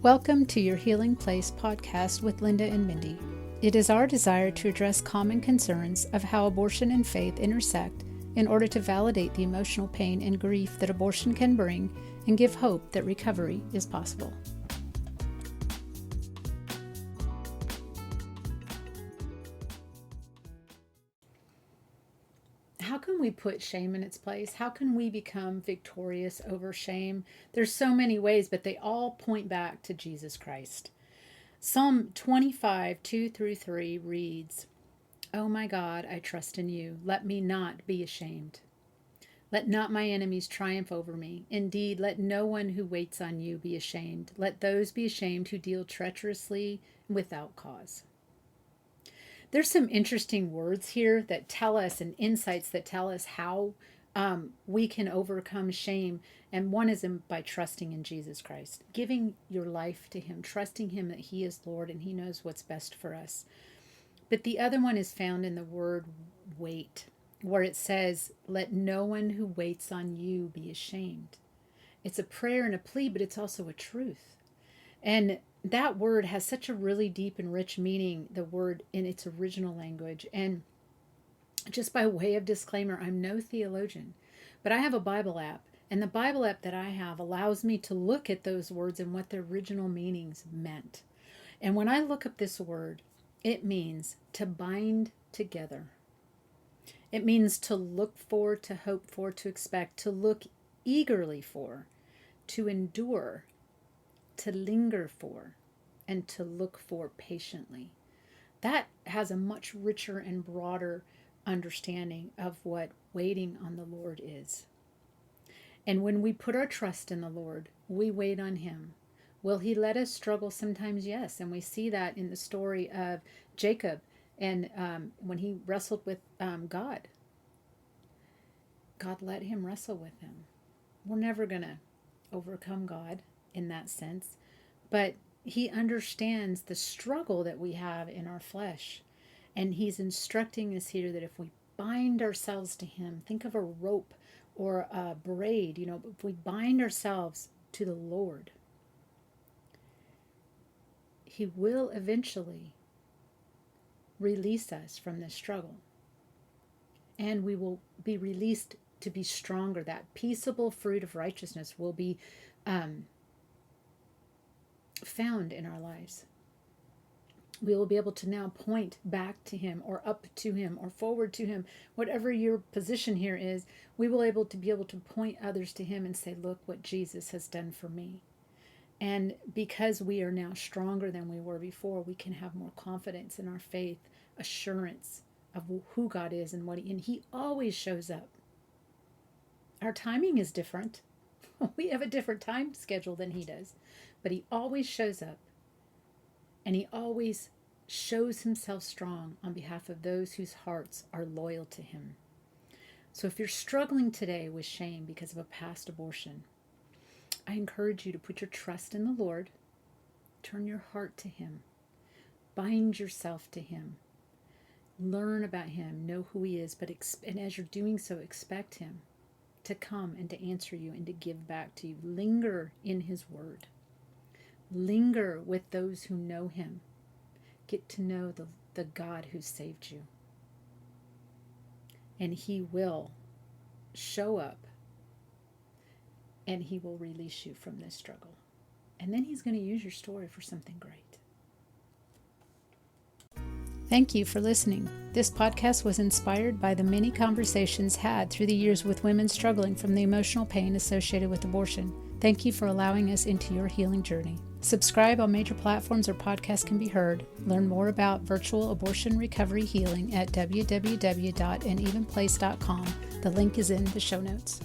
Welcome to your Healing Place podcast with Linda and Mindy. It is our desire to address common concerns of how abortion and faith intersect in order to validate the emotional pain and grief that abortion can bring and give hope that recovery is possible. How can we put shame in its place? How can we become victorious over shame? There's so many ways, but they all point back to Jesus Christ. Psalm 25, 2-3 reads, "O my God, I trust in you. Let me not be ashamed. Let not my enemies triumph over me. Indeed, let no one who waits on you be ashamed. Let those be ashamed who deal treacherously without cause." There's some interesting words here that tell us and insights that tell us how we can overcome shame. And one is by trusting in Jesus Christ, giving your life to Him, trusting Him that He is Lord and He knows what's best for us. But the other one is found in the word wait, where it says, "Let no one who waits on you be ashamed." It's a prayer and a plea, but it's also a truth. And that word has such a really deep and rich meaning, the word in its original language. And just by way of disclaimer, I'm no theologian, but I have a Bible app. And the Bible app that I have allows me to look at those words and what their original meanings meant. And when I look up this word, it means to bind together. It means to look for, to hope for, to expect, to look eagerly for, to endure, to linger for, and to look for patiently. That has a much richer and broader understanding of what waiting on the Lord is. And when we put our trust in the Lord, we wait on Him. Will He let us struggle sometimes? Yes. And we see that in the story of Jacob and when he wrestled with God. God let him wrestle with Him. We're never going to overcome God in that sense, but He understands the struggle that we have in our flesh, and He's instructing us here that if we bind ourselves to Him, think of a rope or a braid, if we bind ourselves to the Lord, He will eventually release us from this struggle, and we will be released to be stronger. That peaceable fruit of righteousness will be found in our lives. We will be able to now point back to Him or up to Him or forward to Him. Whatever your position here is, we will be able to point others to Him and say, look what Jesus has done for me. And because we are now stronger than we were before, we can have more confidence in our faith, assurance of who God is and and He always shows up. Our timing is different. We have a different time schedule than He does. But He always shows up, and He always shows Himself strong on behalf of those whose hearts are loyal to Him. So if you're struggling today with shame because of a past abortion, I encourage you to put your trust in the Lord, turn your heart to Him, bind yourself to Him, learn about Him, know who He is, and as you're doing so, expect Him to come and to answer you and to give back to you. Linger in His Word. Linger with those who know Him. Get to know the God who saved you. And He will show up, and He will release you from this struggle. And then He's going to use your story for something great. Thank you for listening. This podcast was inspired by the many conversations had through the years with women struggling from the emotional pain associated with abortion. Thank you for allowing us into your healing journey. Subscribe on major platforms where podcasts can be heard. Learn more about virtual abortion recovery healing at www.anevenplace.com. The link is in the show notes.